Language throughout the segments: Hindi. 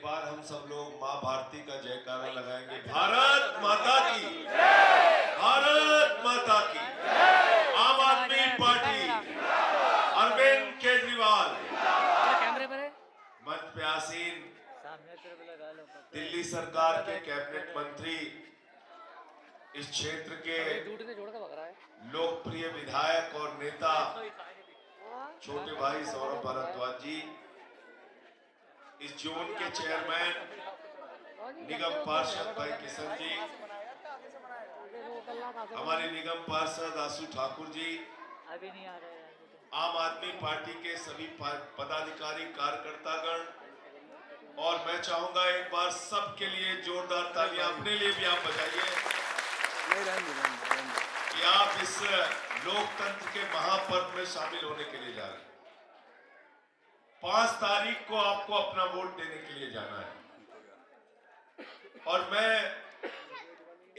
बार हम सब लोग माँ भारती का जयकारा लगाएंगे। भारत माता की, भारत माता की। आम आदमी पार्टी, अरविंद केजरीवाल, मंच पे आसीन दिल्ली सरकार के कैबिनेट मंत्री, इस क्षेत्र के लोकप्रिय विधायक और नेता छोटे भाई सौरभ भारद्वाज जी, इस जोन के चेयरमैन निगम पार्षद भाई किशन जी, हमारे निगम पार्षद आशु ठाकुर जी, आम आदमी पार्टी के सभी पदाधिकारी कार्यकर्तागण, और मैं चाहूंगा एक बार सबके लिए जोरदार तालियां अपने लिए भी आप बजाइए कि आप इस लोकतंत्र के महापर्व में शामिल होने के लिए जा रहे हैं। 5 तारीख को आपको अपना वोट देने के लिए जाना है। और मैं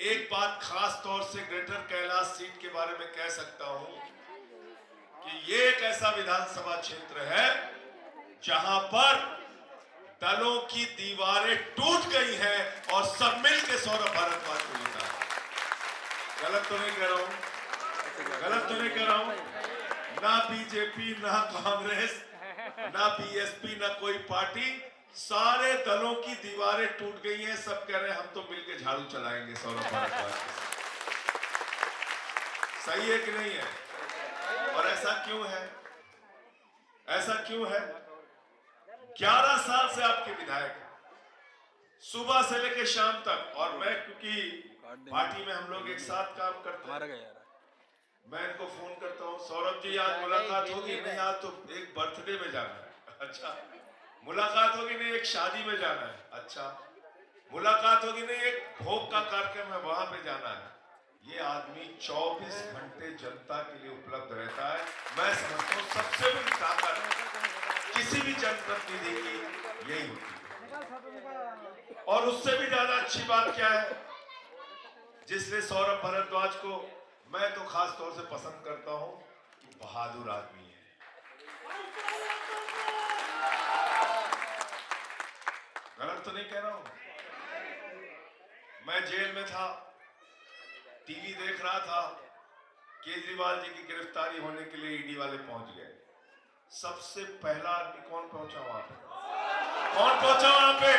एक बात खास तौर से ग्रेटर कैलाश सीट के बारे में कह सकता हूं कि ये एक ऐसा विधानसभा क्षेत्र है जहां पर दलों की दीवारें टूट गई हैं और सब मिलकर सौरभ भारद्वाज को जीता है। गलत तो नहीं कह रहा हूं, गलत तो नहीं कह रहा हूं। ना बीजेपी, ना कांग्रेस, ना बीएसपी, ना कोई पार्टी, सारे दलों की दीवारें टूट गई हैं। सब कह रहे हैं हम तो मिलकर झाड़ू चलाएंगे सौरभ भारद्वाज के साथ। सही है कि नहीं है? और ऐसा क्यों है? ऐसा क्यों है? 11 साल से आपके विधायक हैं, सुबह से लेकर शाम तक। और मैं क्योंकि पार्टी में हम लोग एक साथ काम करते हैं, मैं इनको फोन करता हूँ, सौरभ जी आज मुलाकात होगी? नहीं, आज तो एक बर्थडे में जाना है। अच्छा, मुलाकात होगी? नहीं, एक शादी में जाना है। अच्छा, मुलाकात होगी? नहीं, एक भोग का कार्यक्रम है, वहां पे जाना है। ये आदमी 24 घंटे जनता के लिए उपलब्ध रहता है। मैं समझता हूँ सबसे बड़ी ताकत किसी भी जनप्रतिनिधि की यही होती है। और उससे भी ज्यादा अच्छी बात क्या है, जिसने सौरभ भारद्वाज को मैं तो खास तौर से पसंद करता हूं, बहादुर आदमी है। गलत तो नहीं कह रहा हूं? मैं जेल में था, टीवी देख रहा था, केजरीवाल जी की गिरफ्तारी होने के लिए ईडी वाले पहुंच गए। सबसे पहला आदमी कौन पहुंचा वहां पे? कौन पहुंचा वहां पे?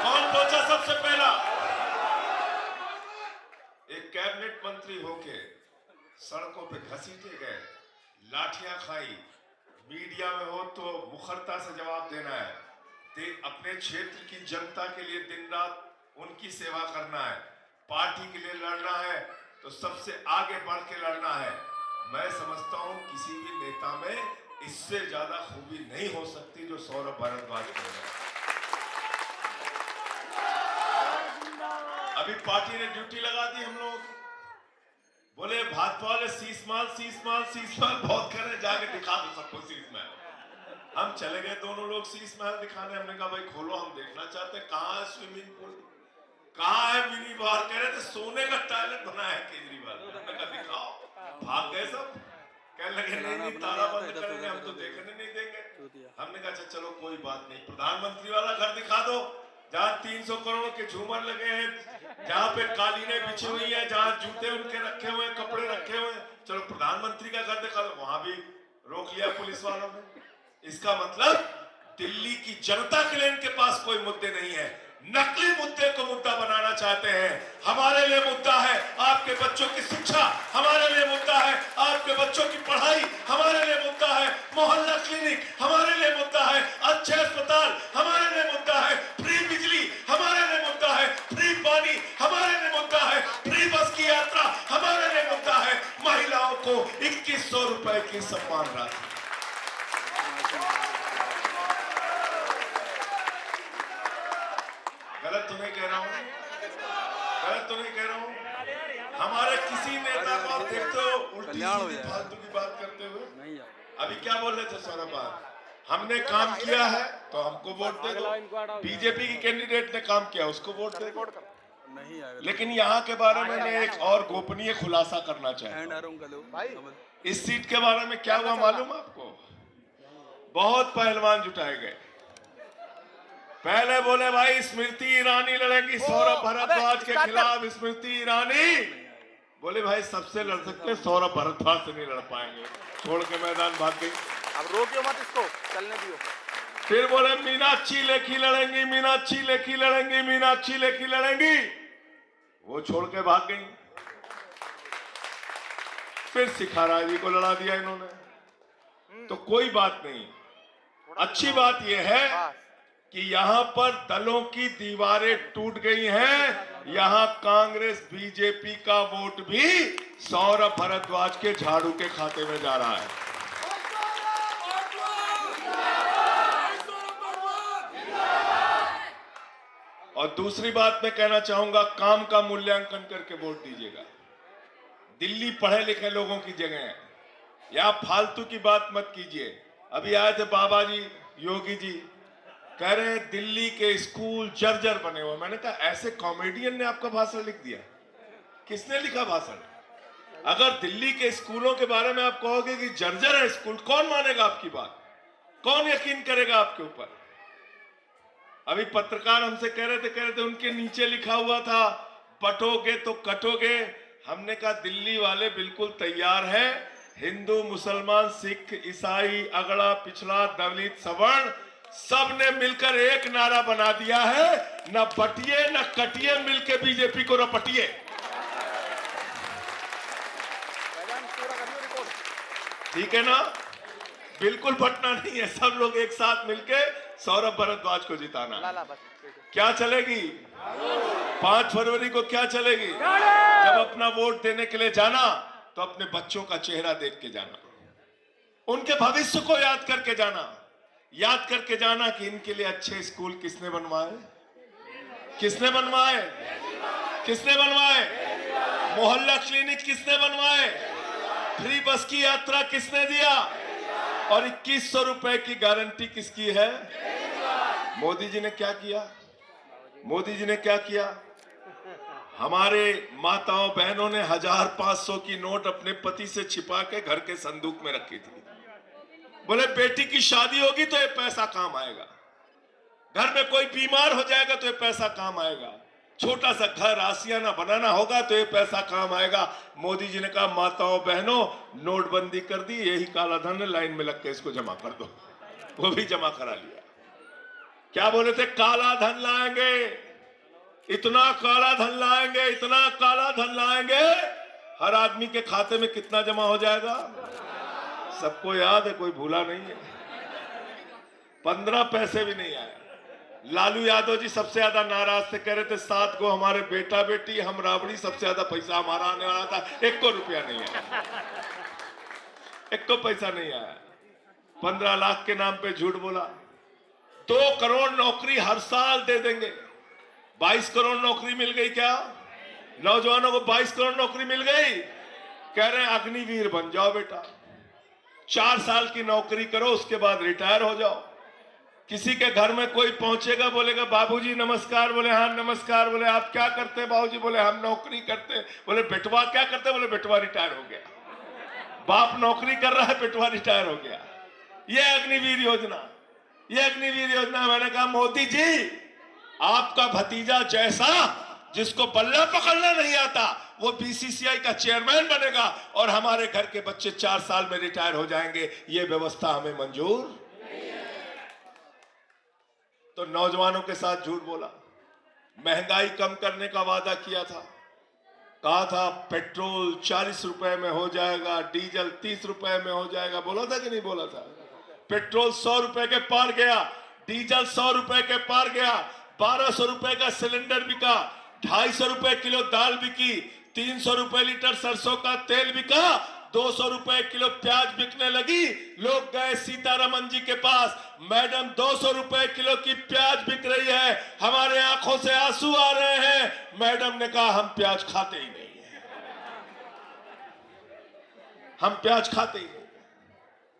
कौन पहुंचा सबसे पहला? एक कैबिनेट मंत्री होके सड़कों पे घसीटे गए, लाठियां खाई, मीडिया में हो तो मुखरता से जवाब देना है, अपने क्षेत्र की जनता के लिए दिन रात उनकी सेवा करना है, पार्टी के लिए लड़ना है तो सबसे आगे बढ़ के लड़ना है। मैं समझता हूं किसी भी नेता में इससे ज्यादा खूबी नहीं हो सकती जो सौरभ भारद्वाज को है। अभी पार्टी ने ड्यूटी लगा दी, हम लोग बोले भाजपा वाले शीश माल बहुत कर रहे, जाके दिखा दो सबको शीश महल। हम चले गए दोनों लोग शीश महल दिखाने। हमने कहा भाई खोलो, हम देखना चाहते हैं कहाँ है स्विमिंग पूल, कहाँ है मिनी बार। कह रहे थे सोने का टॉयलेट बनाया है केजरीवाल। हमने कहा दिखाओ, भाग गए सब। कहने लगे नहीं, ताला बंद करेंगे, हम तो देखने नहीं देंगे। हमने कहा अच्छा चलो कोई बात नहीं, प्रधानमंत्री वाला घर दिखा दो जहाँ 300 करोड़ के झूमर लगे हैं, जहाँ पे कालीनें बिछी हुई हैं, जहाँ जूते उनके रखे हुए, कपड़े रखे हुए। चलो प्रधानमंत्री का घर दिखा दो, वहां भी रोक लिया पुलिस वालों ने। इसका मतलब दिल्ली की जनता के लिए इनके पास कोई मुद्दे नहीं है, नकली मुद्दे को मुद्दा बनाना चाहते हैं। हमारे लिए मुद्दा है आपके बच्चों की शिक्षा, हमारे लिए मुद्दा है आपके बच्चों की पढ़ाई, हमारे लिए मुद्दा है मोहल्ला क्लिनिक, हमारे लिए मुद्दा है अच्छे अस्पताल, हमारे लिए मुद्दा है फ्री बिजली, हमारे लिए मुद्दा है फ्री पानी, हमारे लिए मुद्दा है फ्री बस की यात्रा, हमारे लिए मुद्दा है महिलाओं को 2100 रुपए की सम्मान राशि। गलत तो नहीं कह रहा हूँ? गलत तो नहीं कह रहा हूँ? हमारे किसी नेता को आप देखते हो उल्टी सीधी फालतू की बात करते हुए? अभी क्या बोल रहे थे सौरभ? हमने काम किया है तो हमको वोट दे दो। बीजेपी की कैंडिडेट ने काम किया, उसको वोट दे दो। लेकिन यहाँ के बारे में मैं एक और गोपनीय खुलासा करना चाहता हूँ। इस सीट के बारे में क्या हुआ मालूम आपको? बहुत पहलवान जुटाए गए, पहले बोले भाई स्मृति ईरानी लड़ेंगी सौरभ भारद्वाज के खिलाफ। स्मृति ईरानी बोले भाई सबसे लड़ सकते, सौरभ भारद्वाज से नहीं लड़ पाएंगे, छोड़ के मैदान भाग गई। अब रोकियो मत इसको, चलने दियो। फिर बोले मीनाक्षी लेखी लड़ेंगी, मीनाक्षी लेखी लड़ेंगी, मीनाक्षी लेखी लड़ेंगी, वो छोड़ के भाग गई। फिर सिखारा जी को लड़ा दिया इन्होंने। तो कोई बात नहीं, अच्छी बात यह है कि यहां पर दलों की दीवारें टूट गई हैं। यहां कांग्रेस बीजेपी का वोट भी सौरभ भारद्वाज के झाड़ू के खाते में जा रहा है। और दूसरी बात मैं कहना चाहूंगा, काम का मूल्यांकन करके वोट दीजिएगा। दिल्ली पढ़े लिखे लोगों की जगह है, यहां फालतू की बात मत कीजिए। अभी आए थे बाबा जी, योगी जी कह रहे हैं दिल्ली के स्कूल जर्जर बने हुए। मैंने कहा ऐसे कॉमेडियन ने आपका भाषण लिख दिया? किसने लिखा भाषण? अगर दिल्ली के स्कूलों के बारे में आप कहोगे कि जर्जर है स्कूल, कौन मानेगा आपकी बात? कौन यकीन करेगा आपके ऊपर? अभी पत्रकार हमसे कह रहे थे उनके नीचे लिखा हुआ था बटोगे तो कटोगे। हमने कहा दिल्ली वाले बिल्कुल तैयार हैं। हिंदू, मुसलमान, सिख, ईसाई, अगड़ा, पिछड़ा, दलित, सवर्ण सब ने मिलकर एक नारा बना दिया है, न बटिए न कटिए, मिलके बीजेपी को रपटिए। ठीक है ना? बिल्कुल बटना नहीं है, सब लोग एक साथ मिलके सौरभ भारद्वाज को जिताना। क्या चलेगी 5 फरवरी को? क्या चलेगी? जब अपना वोट देने के लिए जाना तो अपने बच्चों का चेहरा देख के जाना, उनके भविष्य को याद करके जाना, याद करके जाना कि इनके लिए अच्छे स्कूल किसने बनवाए, किसने बनवाए, किसने बनवाए, मोहल्ला क्लिनिक किसने बनवाए, फ्री बस की यात्रा किसने दिया, और 2100 रुपए की गारंटी किसकी है? मोदी जी ने क्या किया? मोदी जी ने क्या किया? हमारे माताओं बहनों ने 1500 की नोट अपने पति से छिपा के घर के संदूक में रखी थी। बोले बेटी की शादी होगी तो ये पैसा काम आएगा, घर में कोई बीमार हो जाएगा तो ये पैसा काम आएगा, छोटा सा घर आसियाना बनाना होगा तो ये पैसा काम आएगा। मोदी जी ने कहा माताओं बहनों नोटबंदी कर दी, यही काला धन है, लाइन में लग के इसको जमा कर दो। वो भी जमा करा लिया। क्या बोले थे? काला धन लाएंगे, इतना काला धन लाएंगे, इतना काला धन लाएंगे, हर आदमी के खाते में कितना जमा हो जाएगा? सबको याद है, कोई भूला नहीं है। 15 पैसे भी नहीं आए। लालू यादव जी सबसे ज्यादा नाराज थे, कह रहे थे 7 को हमारे बेटा बेटी, हम राबड़ी, सबसे ज्यादा पैसा हमारा आने वाला था। 1 को रुपया नहीं आया, 1 को पैसा नहीं आया। 15 लाख के नाम पे झूठ बोला। 2 करोड़ नौकरी हर साल दे देंगे। 22 करोड़ नौकरी मिल गई क्या? नौजवानों को 22 करोड़ नौकरी मिल गई। कह रहे हैं अग्निवीर बन जाओ बेटा, 4 साल की नौकरी करो, उसके बाद रिटायर हो जाओ। किसी के घर में कोई पहुंचेगा, बोलेगा बाबूजी नमस्कार, बोले हाँ नमस्कार, बोले आप क्या करते हैं बाबूजी, बोले हम नौकरी करते हैं, बोले बेटवा क्या करते हैं, बोले बेटवा रिटायर हो गया। बाप नौकरी कर रहा है, बेटवा रिटायर हो गया। ये अग्निवीर योजना, ये अग्निवीर योजना। मैंने कहा मोदी जी आपका भतीजा जैसा जिसको बल्ला पकड़ना नहीं आता वो बीसीसीआई का चेयरमैन बनेगा और हमारे घर के बच्चे 4 साल में रिटायर हो जाएंगे, ये व्यवस्था हमें मंजूर। तो नौजवानों के साथ झूठ बोला, महंगाई कम करने का वादा किया था, कहा था पेट्रोल 40 रुपए में हो जाएगा, डीजल 30 रुपए में हो जाएगा, बोला था कि नहीं बोला था? पेट्रोल 100 रुपए के पार गया, डीजल 100 रुपए के पार गया, 1200 रुपए का सिलेंडर बिका, 250 रुपए किलो दाल बिकी, 300 रुपए लीटर सरसों का तेल बिका, 200 रुपए किलो प्याज बिकने लगी। लोग गए सीतारमन जी के पास, मैडम 200 रुपए किलो की प्याज बिक रही है, हमारे आंखों से आंसू आ रहे हैं। मैडम ने कहा हम प्याज खाते ही नहीं है, हम प्याज खाते ही नहीं।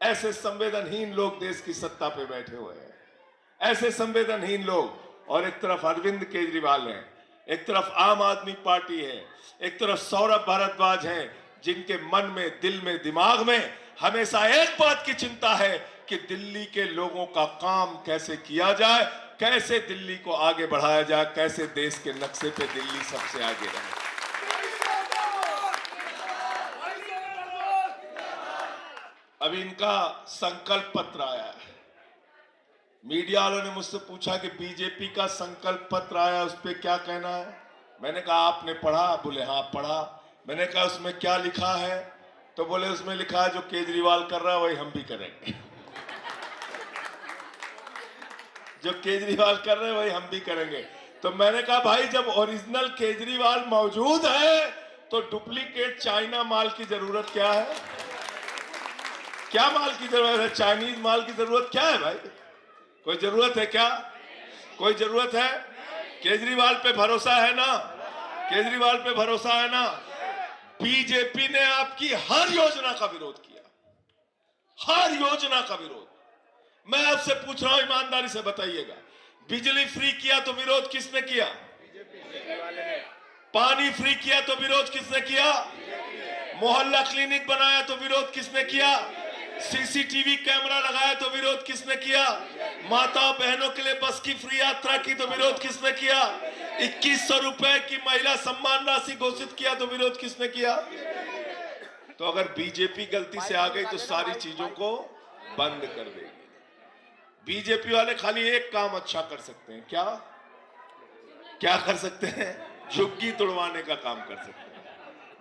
ऐसे संवेदनहीन लोग देश की सत्ता पे बैठे हुए हैं, ऐसे संवेदनहीन लोग। और एक तरफ अरविंद केजरीवाल है, एक तरफ आम आदमी पार्टी है, एक तरफ सौरभ भारद्वाज है, जिनके मन में, दिल में, दिमाग में हमेशा एक बात की चिंता है कि दिल्ली के लोगों का काम कैसे किया जाए, कैसे दिल्ली को आगे बढ़ाया जाए, कैसे देश के नक्शे पे दिल्ली सबसे आगे रहे। अभी इनका संकल्प पत्र आया है। मीडिया वालों ने मुझसे पूछा कि बीजेपी का संकल्प पत्र आया, उस पर क्या कहना है। मैंने कहा आपने पढ़ा? बोले हाँ पढ़ा। मैंने कहा उसमें क्या लिखा है? तो बोले उसमें लिखा है जो केजरीवाल कर रहा है वही हम भी करेंगे। जो केजरीवाल कर रहे हैं वही हम भी करेंगे। तो मैंने कहा भाई जब ओरिजिनल केजरीवाल मौजूद है तो डुप्लीकेट चाइना माल की जरूरत क्या है? क्या माल की जरूरत है? चाइनीज माल की जरूरत क्या है भाई? कोई जरूरत है क्या? कोई जरूरत है? केजरीवाल पे भरोसा है ना? केजरीवाल पे भरोसा है ना? बीजेपी ने आपकी हर योजना का विरोध किया, हर योजना का विरोध। मैं आपसे पूछ रहा हूं, ईमानदारी से बताइएगा, बिजली फ्री किया तो विरोध किसने किया? पानी फ्री किया तो विरोध किसने किया? मोहल्ला क्लिनिक बनाया तो विरोध किसने किया? सीसीटीवी कैमरा लगाया तो विरोध किसने किया? माता बहनों के लिए बस की फ्री यात्रा की तो विरोध किसने किया? 2100 रुपए की महिला सम्मान राशि घोषित किया तो विरोध किसने किया? तो अगर बीजेपी गलती से आ गई तो सारी चीजों को बंद कर देगी। बीजेपी वाले खाली एक काम अच्छा कर सकते हैं। क्या क्या कर सकते हैं? झुग्गी तोड़वाने का काम कर सकते हैं,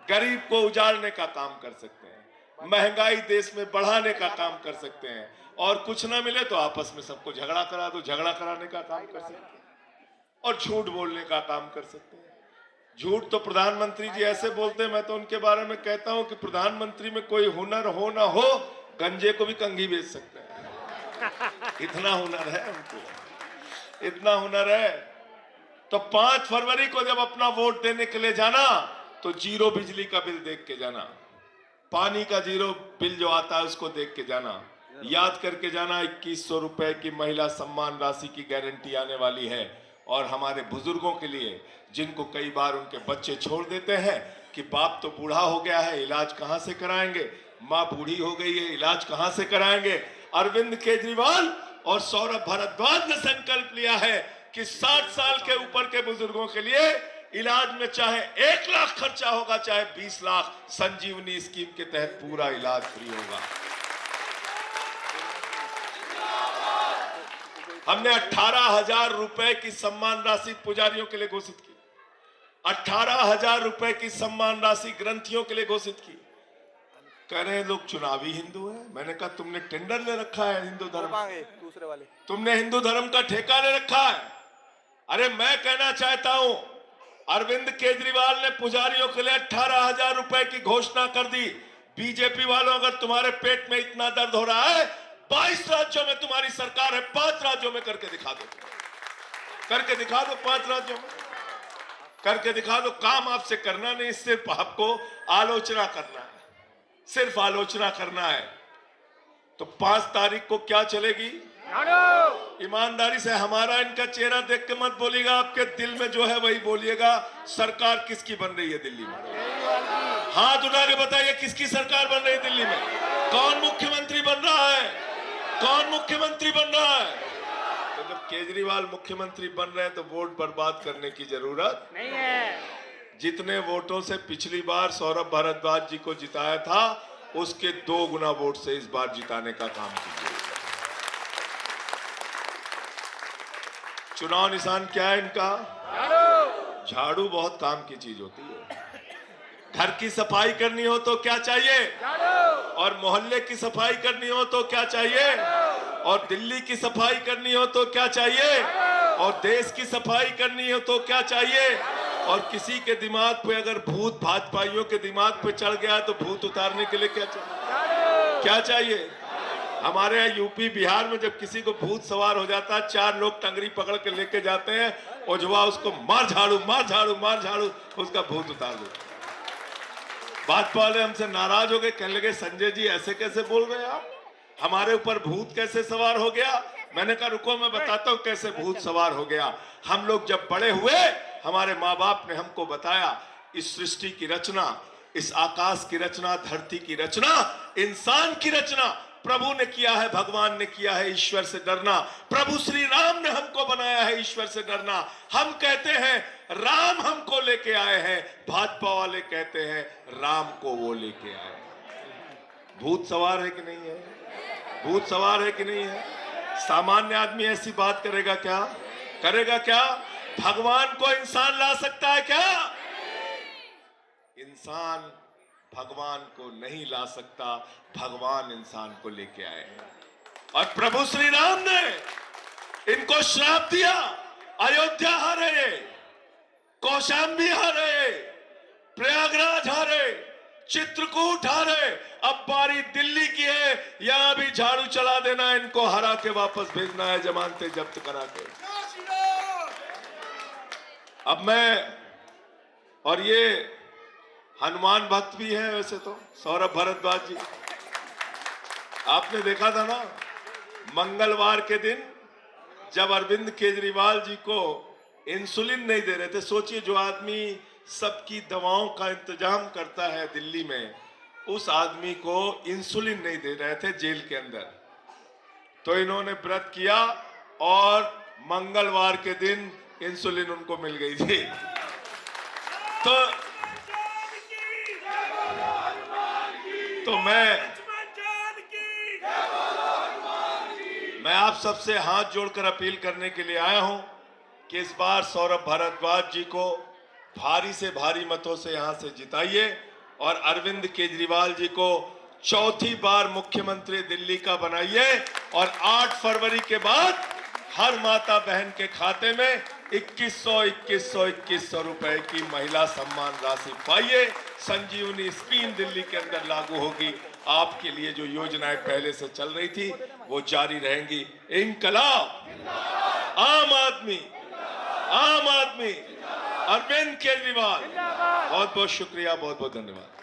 गरीब को उजाड़ने का काम कर सकते हैं, महंगाई देश में बढ़ाने का काम कर सकते हैं, और कुछ ना मिले तो आपस में सबको झगड़ा करा दो, झगड़ा कराने का काम कर सकते हैं, और झूठ बोलने का काम कर सकते हैं। झूठ तो प्रधानमंत्री जी ऐसे बोलते हैं, मैं तो उनके बारे में कहता हूं कि प्रधानमंत्री में कोई हुनर हो ना हो, गंजे को भी कंघी बेच सकते हैं। इतना हुनर है उनको, इतना हुनर है। तो 5 फरवरी को जब अपना वोट देने के लिए जाना तो जीरो बिजली का बिल देख के जाना, पानी का जीरो बिल जो आता है उसको देख के जाना, याद करके जाना 2100 रुपए की महिला सम्मान राशि की गारंटी आने वाली है। और हमारे बुजुर्गों के लिए जिनको कई बार उनके बच्चे छोड़ देते हैं कि बाप तो बूढ़ा हो गया है, इलाज कहां से कराएंगे, माँ बूढ़ी हो गई है, इलाज कहां से कराएंगे, अरविंद केजरीवाल और सौरभ भारद्वाज ने संकल्प लिया है कि 60 साल के ऊपर के बुजुर्गों के लिए इलाज में चाहे 1 लाख खर्चा होगा, चाहे 20 लाख, संजीवनी स्कीम के तहत पूरा इलाज फ्री होगा। हमने 18,000 रुपए की सम्मान राशि पुजारियों के लिए घोषित की, 18,000 रुपए की सम्मान राशि ग्रंथियों के लिए घोषित की। कह रहे हैं लोग चुनावी हिंदू हैं। मैंने कहा तुमने टेंडर ले रखा है हिंदू धर्म, दूसरे वाले तुमने हिंदू धर्म का ठेका ले रखा है। अरे मैं कहना चाहता हूं, अरविंद केजरीवाल ने पुजारियों के लिए 18,000 रुपए की घोषणा कर दी। बीजेपी वालों, अगर तुम्हारे पेट में इतना दर्द हो रहा है, 22 राज्यों में तुम्हारी सरकार है, 5 राज्यों में करके दिखा दो, करके दिखा दो, 5 राज्यों में करके दिखा दो। काम आपसे करना नहीं, सिर्फ आपको आलोचना करना है, सिर्फ आलोचना करना है। तो 5 तारीख को क्या चलेगी? ईमानदारी से हमारा इनका चेहरा देख के मत बोलिएगा, आपके दिल में जो है वही बोलिएगा। सरकार किसकी बन रही है दिल्ली में? हाथ उठा के बताइए, किसकी सरकार बन रही है दिल्ली में? कौन मुख्यमंत्री बन रहा है? कौन मुख्यमंत्री बन रहा है? तो जब केजरीवाल मुख्यमंत्री बन रहे हैं तो वोट बर्बाद करने की जरूरत नहीं है। जितने वोटों से पिछली बार सौरभ भारद्वाज जी को जिताया था, उसके 2 गुना वोट से इस बार जिताने का काम कीजिए। चुनाव निशान क्या है इनका? झाड़ू बहुत काम की चीज होती है। घर की सफाई करनी हो तो क्या चाहिए? और मोहल्ले की सफाई करनी हो तो क्या चाहिए? और दिल्ली की सफाई करनी हो तो क्या चाहिए? और देश की सफाई करनी हो तो क्या चाहिए? और किसी के दिमाग पे अगर भूत भाजपाइयों के दिमाग पे चढ़ गया तो भूत उतारने के लिए क्या चाहिए? क्या चाहिए? हमारे यहाँ यूपी बिहार में जब किसी को भूत सवार हो जाता है, 4 लोग टंगरी पकड़ के लेके जाते हैं, ओझवा उसको मार झाड़ू मार झाड़ू मार झाड़ू, उसका भूत उतार दो। भाजपा वाले हमसे नाराज हो गए, कहने लगे संजय जी ऐसे कैसे बोल रहे हैं आप, हमारे ऊपर भूत कैसे सवार हो गया? मैंने कहा रुको मैं बताता हूं कैसे भूत सवार हो गया। हम लोग जब बड़े हुए, हमारे माँ बाप ने हमको बताया इस सृष्टि की रचना, इस आकाश की रचना, धरती की रचना, इंसान की रचना प्रभु ने किया है, भगवान ने किया है ईश्वर से डरना। प्रभु श्री राम ने हमको बनाया है ईश्वर से डरना। हम कहते हैं राम हमको लेके आए हैं, भाजपा वाले कहते हैं राम को वो लेके आए। भूत सवार है कि नहीं है? भूत सवार है कि नहीं है? सामान्य आदमी ऐसी बात करेगा क्या? करेगा क्या? भगवान को इंसान ला सकता है क्या? इंसान भगवान को नहीं ला सकता, भगवान इंसान को लेके आए। और प्रभु श्री राम ने इनको श्राप दिया, अयोध्या हारे, कौशाम्बी हारे, प्रयागराज हारे, चित्रकूट हारे, अब बारी दिल्ली की है। यहां भी झाड़ू चला देना, इनको हरा के वापस भेजना है, जमानतें जब्त करा के। अब मैं, और ये हनुमान भक्त भी है वैसे तो, सौरभ भारद्वाज जी, आपने देखा था ना मंगलवार के दिन जब अरविंद केजरीवाल जी को इंसुलिन नहीं दे रहे थे। सोचिए, जो आदमी सबकी दवाओं का इंतजाम करता है दिल्ली में, उस आदमी को इंसुलिन नहीं दे रहे थे जेल के अंदर। तो इन्होंने व्रत किया और मंगलवार के दिन इंसुलिन उनको मिल गई थी। तो मैं आप सबसे हाथ जोड़कर अपील करने के लिए आया हूं कि इस बार सौरभ भारद्वाज जी को भारी से भारी मतों से यहां से जिताइए और अरविंद केजरीवाल जी को चौथी बार मुख्यमंत्री दिल्ली का बनाइए और 8 फरवरी के बाद हर माता बहन के खाते में 2100 रुपए की महिला सम्मान राशि पाइए। संजीवनी स्कीम दिल्ली के अंदर लागू होगी। आपके लिए जो योजनाएं पहले से चल रही थी वो जारी रहेंगी। इंकलाब, आम आदमी, अरविंद केजरीवाल। बहुत बहुत शुक्रिया, बहुत बहुत धन्यवाद।